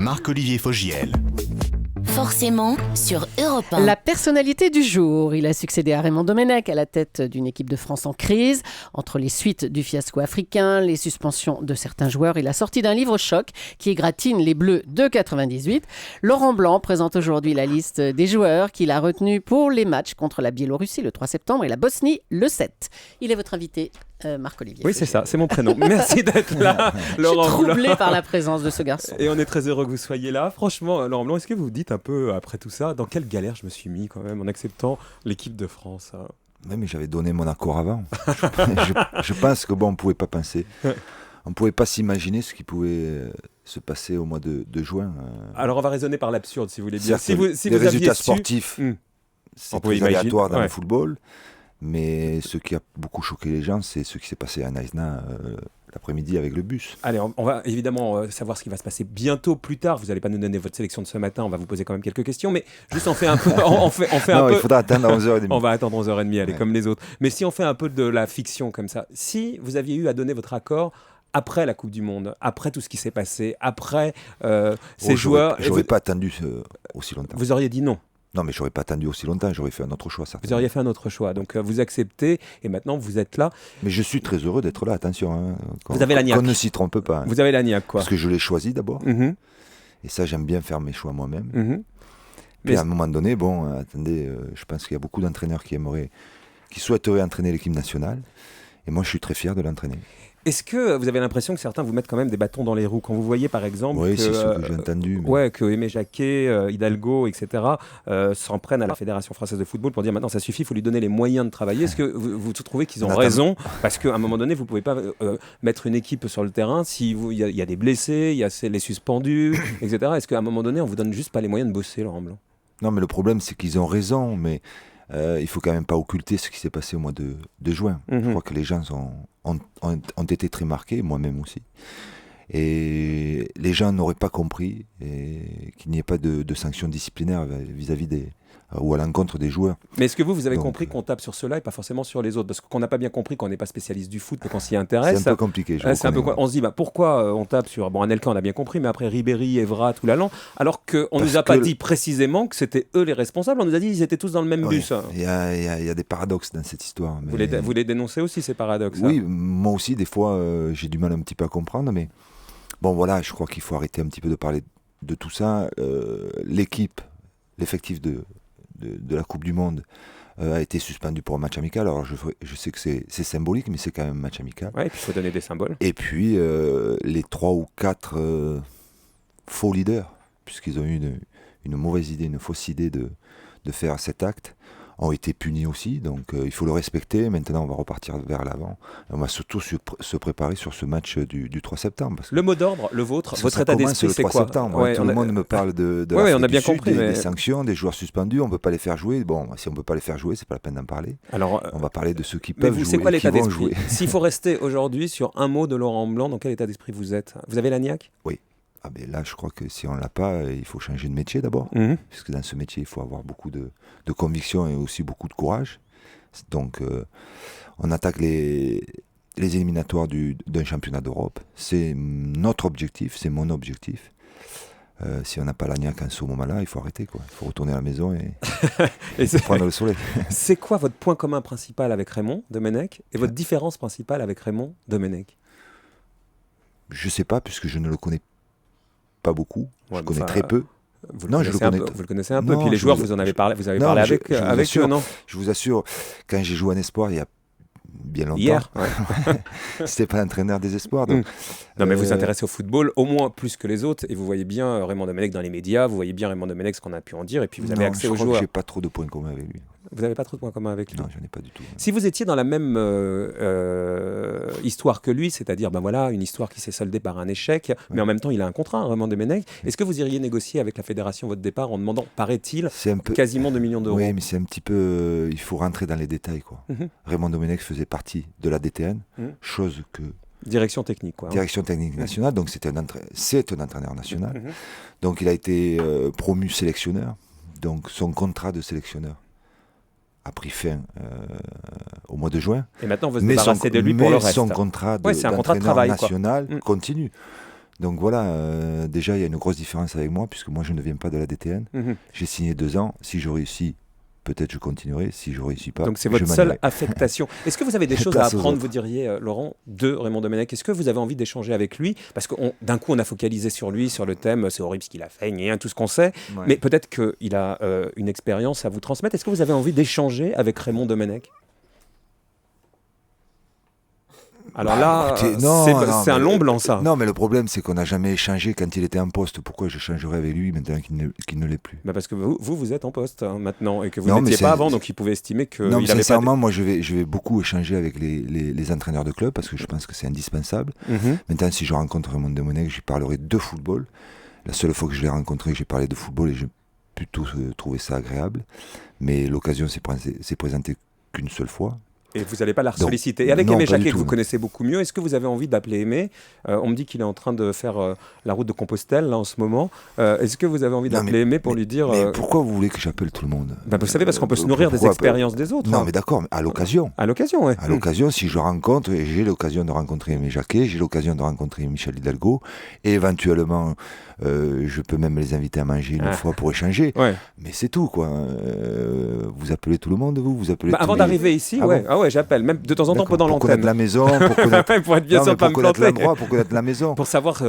Marc-Olivier Fogiel. Forcément sur Europe 1. La personnalité du jour. Il a succédé à Raymond Domenech à la tête d'une équipe de France en crise. Entre les suites du fiasco africain, les suspensions de certains joueurs et la sortie d'un livre choc qui égratigne les Bleus de 98, Laurent Blanc présente aujourd'hui la liste des joueurs qu'il a retenus pour les matchs contre la Biélorussie le 3 septembre et la Bosnie le 7. Il est votre invité, Marc-Olivier. Oui, c'est ça, c'est mon prénom. Merci d'être là, Laurent Je suis troublé Blanc. par la présence de ce garçon. Et on est très heureux que vous soyez là. Franchement, Laurent Blanc, est-ce que vous vous dites un peu, après tout ça, dans quelle galère je me suis mis quand même en acceptant l'équipe de France, hein? Oui, mais j'avais donné mon accord avant. je pense que on ne pouvait pas penser. On ne pouvait pas s'imaginer ce qui pouvait se passer au mois de juin. Alors on va raisonner par l'absurde, si vous voulez bien. Si vous les résultats aviez su... sportifs, c'est très aléatoire dans le football. Mais ce qui a beaucoup choqué les gens, c'est ce qui s'est passé à Naïsna l'après-midi avec le bus. Allez, on va évidemment savoir ce qui va se passer bientôt, plus tard. Vous n'allez pas nous donner votre sélection de ce matin, on va vous poser quand même quelques questions, mais juste on fait un peu... on fait non, un peu... il faudra attendre 11h30. On va attendre 11h30, allez, comme les autres. Mais si on fait un peu de la fiction comme ça, si vous aviez eu à donner votre accord après la Coupe du Monde, après tout ce qui s'est passé, après ces joueurs... J'aurais pas attendu aussi longtemps. Vous auriez dit non? Non, mais j'aurais pas attendu aussi longtemps, j'aurais fait un autre choix, certainement. Vous auriez fait un autre choix, donc vous acceptez, et maintenant vous êtes là. Mais je suis très heureux d'être là, attention. Hein, vous avez la niaque. Qu'on ne s'y trompe pas. Hein. Vous avez la niaque, quoi. Parce que je l'ai choisi d'abord, et ça, j'aime bien faire mes choix moi-même. Puis à un moment donné, attendez, je pense qu'il y a beaucoup d'entraîneurs qui souhaiteraient entraîner l'équipe nationale, et moi je suis très fier de l'entraîner. Est-ce que vous avez l'impression que certains vous mettent quand même des bâtons dans les roues quand vous voyez par exemple oui, c'est ce que j'ai entendu. Mais... Ouais, que Aimé Jacquet, Hidalgo, etc. S'en prennent à la Fédération française de football pour dire maintenant ça suffit, il faut lui donner les moyens de travailler. Est-ce que vous trouvez qu'ils ont raison? Parce qu'à un moment donné, vous ne pouvez pas mettre une équipe sur le terrain s'il y a des blessés, il y a les suspendus, etc. Est-ce qu'à un moment donné, on ne vous donne juste pas les moyens de bosser, Laurent Blanc? Non, mais le problème, c'est qu'ils ont raison, mais il faut quand même pas occulter ce qui s'est passé au mois de juin. Je crois que les gens ont été très marqués, moi-même aussi. Et les gens n'auraient pas compris qu'il n'y ait pas de sanctions disciplinaires vis-à-vis ou à l'encontre des joueurs. Mais est-ce que vous avez compris qu'on tape sur ceux-là et pas forcément sur les autres? Parce qu'on n'a pas bien compris qu'on n'est pas spécialiste du foot, mais qu'on s'y intéresse. C'est un peu compliqué. On se dit pourquoi on tape sur Anelka, on a bien compris, mais après Ribéry, Evra, Toulalan, alors qu'on ne nous a pas dit précisément que c'était eux les responsables. On nous a dit qu'ils étaient tous dans le même bus. Il y a des paradoxes dans cette histoire. Mais... Vous les dénoncez aussi, ces paradoxes? Oui, moi aussi, des fois, j'ai du mal un petit peu à comprendre, mais bon, voilà, je crois qu'il faut arrêter un petit peu de parler de tout ça. L'effectif de la Coupe du Monde a été suspendu pour un match amical. Alors je sais que c'est symbolique, mais c'est quand même un match amical. Ouais, il faut donner des symboles. Et puis les 3 ou 4 faux leaders, puisqu'ils ont eu une mauvaise idée, une fausse idée de faire cet acte, ont été punis aussi, donc il faut le respecter. Maintenant, on va repartir vers l'avant. On va surtout se préparer sur ce match du 3 septembre. Parce que le mot d'ordre, le vôtre, votre état d'esprit, c'est quoi? Le 3 septembre, tout le monde me parle de on a bien compris, des sanctions, des joueurs suspendus, on ne peut pas les faire jouer. Bon, si on ne peut pas les faire jouer, c'est pas la peine d'en parler. Alors, on va parler de ceux qui peuvent jouer, c'est quoi l'état qui vont d'esprit? jouer. S'il faut rester aujourd'hui sur un mot de Laurent Blanc, dans quel état d'esprit vous êtes? Vous avez la niaque? Oui. Ah ben là, je crois que si on ne l'a pas, il faut changer de métier d'abord. Puisque dans ce métier, il faut avoir beaucoup de conviction et aussi beaucoup de courage. Donc, on attaque les éliminatoires d'un championnat d'Europe. C'est notre objectif, c'est mon objectif. Si on n'a pas la niaque à ce moment-là, il faut arrêter, quoi. Il faut retourner à la maison et prendre le soleil. C'est quoi votre point commun principal avec Raymond Domenech et votre différence principale avec Raymond Domenech? Je ne sais pas, puisque je ne le connais pas beaucoup. Je le connais très peu. Vous le connaissez un peu, puis les joueurs, vous avez parlé avec eux, non? Je vous assure, quand j'ai joué en espoir, il y a bien longtemps. Hier, c'était pas l'entraîneur des espoirs. Donc, non, mais vous vous intéressez au football au moins plus que les autres, et vous voyez bien Raymond Domenech dans les médias, vous voyez bien Raymond Domenech, ce qu'on a pu en dire, et puis vous avez accès aux joueurs. J'ai pas trop de points communs avec lui. Vous n'avez pas trop de points communs avec lui? Non, j'en ai pas du tout. Si vous étiez dans la même histoire que lui, c'est-à-dire une histoire qui s'est soldée par un échec, mais en même temps il a un contrat, Raymond Domenech, est-ce que vous iriez négocier avec la fédération votre départ en demandant, paraît-il, quasiment 2 millions d'euros? Oui, mais c'est un petit peu... il faut rentrer dans les détails, quoi. Raymond Domenech faisait partie de la DTN, chose que... Direction technique, quoi. Direction technique nationale, donc c'est un entraîneur national. Donc il a été promu sélectionneur, donc son contrat de sélectionneur a pris fin au mois de juin. Et maintenant, vous vous débarrassez de lui pour le reste. Mais son contrat d'entraîneur national continue. Donc voilà, déjà il y a une grosse différence avec moi, puisque moi je ne viens pas de la DTN. J'ai signé 2 ans. Si je réussis, peut-être je continuerai. Si je ne réussis pas, donc c'est votre seule affectation. Est-ce que vous avez des choses à apprendre, vous diriez, Laurent, de Raymond Domenech? Est-ce que vous avez envie d'échanger avec lui? Parce que d'un coup, on a focalisé sur lui, sur le thème, c'est horrible ce qu'il a fait, tout ce qu'on sait. Ouais. Mais peut-être qu'il a une expérience à vous transmettre. Est-ce que vous avez envie d'échanger avec Raymond Domenech? Alors là, c'est un long blanc, ça. Non, mais le problème, c'est qu'on n'a jamais échangé quand il était en poste. Pourquoi j'échangerais avec lui maintenant qu'il ne l'est plus? Parce que vous êtes en poste maintenant et que vous n'étiez pas avant, donc il pouvait estimer qu'il avait pas... Sincèrement, moi, je vais beaucoup échanger avec les entraîneurs de club parce que je pense que c'est indispensable. Maintenant, si je rencontre Raymond Domenech, je lui parlerai de football. La seule fois que je l'ai rencontré, j'ai parlé de football et j'ai plutôt trouvé ça agréable. Mais l'occasion s'est présentée qu'une seule fois. Et vous n'allez pas la solliciter. Et avec Aimé Jacquet, que vous connaissez beaucoup mieux, est-ce que vous avez envie d'appeler Aimé? On me dit qu'il est en train de faire la route de Compostelle là, en ce moment. Est-ce que vous avez envie d'appeler Aimé pour lui dire... Mais pourquoi vous voulez que j'appelle tout le monde? Vous savez, parce qu'on peut se nourrir des expériences des autres. Non, mais d'accord, à l'occasion. À l'occasion, oui. À l'occasion, si je rencontre, et j'ai l'occasion de rencontrer Aimé Jacquet, j'ai l'occasion de rencontrer Michel Hidalgo, et éventuellement, je peux même les inviter à manger une fois pour échanger. Ouais. Mais c'est tout, quoi. Vous appelez tout le monde, vous appelez avant d'arriver ici, j'appelle. Même de temps en temps pendant l'antenne. Pour connaître la maison, pour être bien sûr pas me planter. L'endroit, pour connaître la maison. Pour savoir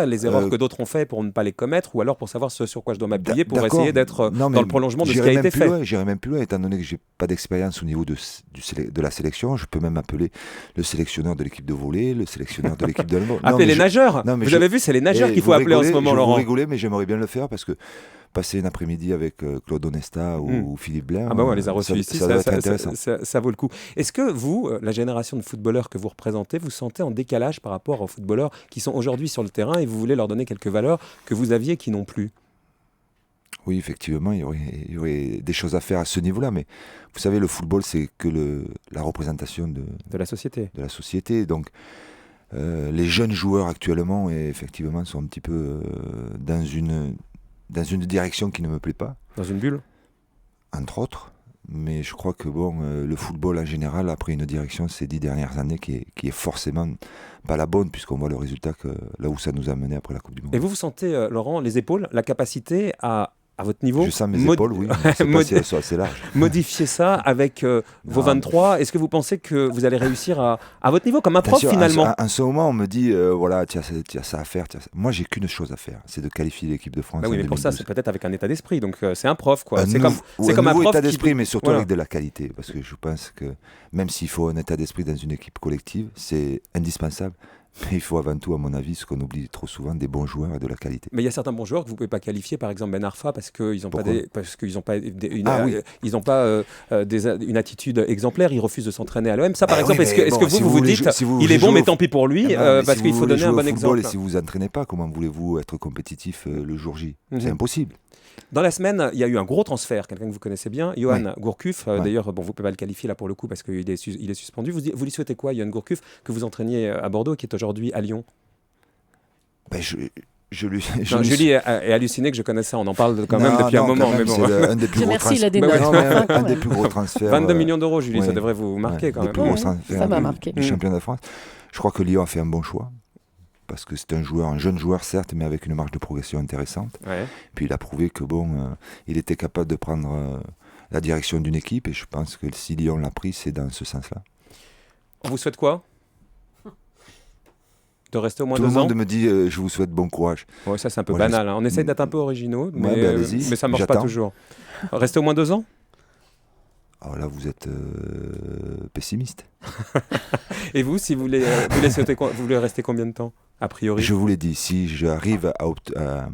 les erreurs que d'autres ont fait pour ne pas les commettre, ou alors pour savoir ce sur quoi je dois m'appuyer pour essayer d'être dans le prolongement de ce qui a été fait. J'irai même plus loin, étant donné que j'ai pas d'expérience au niveau de la sélection, je peux même appeler le sélectionneur de l'équipe de volley, le sélectionneur de l'équipe de handball. Appeler les nageurs. Vous avez vu, c'est les nageurs qu'il faut appeler en ce moment, Laurent. Vous rigolez, mais j'aimerais bien le faire parce que passer une après-midi avec Claude Onesta ou Philippe Blain, on les a reçus ici, ça vaut le coup. Est-ce que vous, la génération de footballeurs que vous représentez, vous sentez en décalage par rapport aux footballeurs qui sont aujourd'hui sur le terrain et vous voulez leur donner quelques valeurs que vous aviez qui n'ont plus? Oui, effectivement, il y aurait des choses à faire à ce niveau-là, mais vous savez, le football, c'est que la représentation de la société. Donc, les jeunes joueurs actuellement, effectivement, sont un petit peu dans une direction qui ne me plaît pas. Dans une bulle? Entre autres. Mais je crois que le football en général a pris une direction ces 10 dernières années qui est forcément pas la bonne, puisqu'on voit le résultat là où ça nous a mené après la Coupe du Monde. Et vous sentez, Laurent, les épaules, la capacité à votre niveau? Je sens mes épaules, oui. C'est pas si elles sont assez larges. Modifier ça avec vos 23. Est-ce que vous pensez que vous allez réussir à votre niveau, comme un prof finalement? En ce moment, on me dit, tu as ça à faire. Moi, j'ai qu'une chose à faire, c'est de qualifier l'équipe de France. Oui, mais pour ça, c'est peut-être avec un état d'esprit. Donc, c'est un prof, quoi. C'est comme un prof état d'esprit, mais surtout avec de la qualité. Parce que je pense que même s'il faut un état d'esprit dans une équipe collective, c'est indispensable. Mais il faut avant tout, à mon avis, ce qu'on oublie trop souvent, des bons joueurs et de la qualité. Mais il y a certains bons joueurs que vous ne pouvez pas qualifier, par exemple Ben Arfa, parce qu'ils n'ont pas une attitude exemplaire, ils refusent de s'entraîner à l'OM. Ça, par exemple, est-ce que vous dites il est bon, mais tant pis pour lui, parce qu'il faut donner un bon exemple? Et si vous vous entraînez pas, comment voulez-vous être compétitif le jour J? C'est impossible. Dans la semaine, il y a eu un gros transfert, quelqu'un que vous connaissez bien, Johan Gourcuff. D'ailleurs, vous ne pouvez pas le qualifier là pour le coup parce qu'il est suspendu. Vous lui souhaitez quoi, Johan Gourcuff, que vous entraîniez à Bordeaux et qui est aujourd'hui à Lyon? Julie est hallucinée que je connaisse ça. On en parle quand même depuis un moment. Mais bon. C'est un des plus gros transferts. Un des plus gros transferts. 22 millions d'euros, Julie, ça devrait vous marquer quand même. Ça m'a marqué. Du championnat de France. Je crois que Lyon a fait un bon choix. Parce que c'est un jeune joueur certes, mais avec une marge de progression intéressante. Ouais. Puis il a prouvé que il était capable de prendre la direction d'une équipe, et je pense que si Lyon l'a pris, c'est dans ce sens-là. On vous souhaite quoi? De rester au moins 2 ans? Tout le monde me dit je vous souhaite bon courage. Ouais, ça c'est un peu banal. On essaye d'être un peu originaux, mais ça ne marche pas toujours. Rester au moins 2 ans? Alors là, vous êtes pessimiste. Et vous, si vous voulez rester combien de temps, a priori? Je vous l'ai dit, si j'arrive à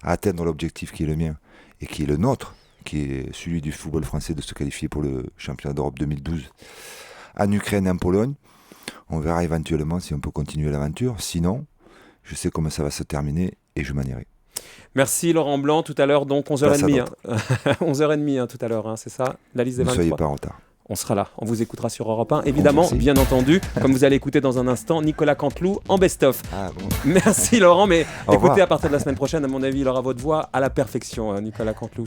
atteindre l'objectif qui est le mien et qui est le nôtre, qui est celui du football français de se qualifier pour le championnat d'Europe 2012 en Ukraine et en Pologne, on verra éventuellement si on peut continuer l'aventure. Sinon, je sais comment ça va se terminer et je m'en irai. Merci Laurent Blanc, tout à l'heure donc 11h30. 11h30 tout à l'heure, c'est ça, la liste des 23. Ne soyez pas en retard. On sera là, on vous écoutera sur Europe 1, évidemment, bien entendu, comme vous allez écouter dans un instant, Nicolas Canteloup en best-of. Merci Laurent, mais écoutez, à partir de la semaine prochaine, à mon avis, il aura votre voix à la perfection, Nicolas Canteloup.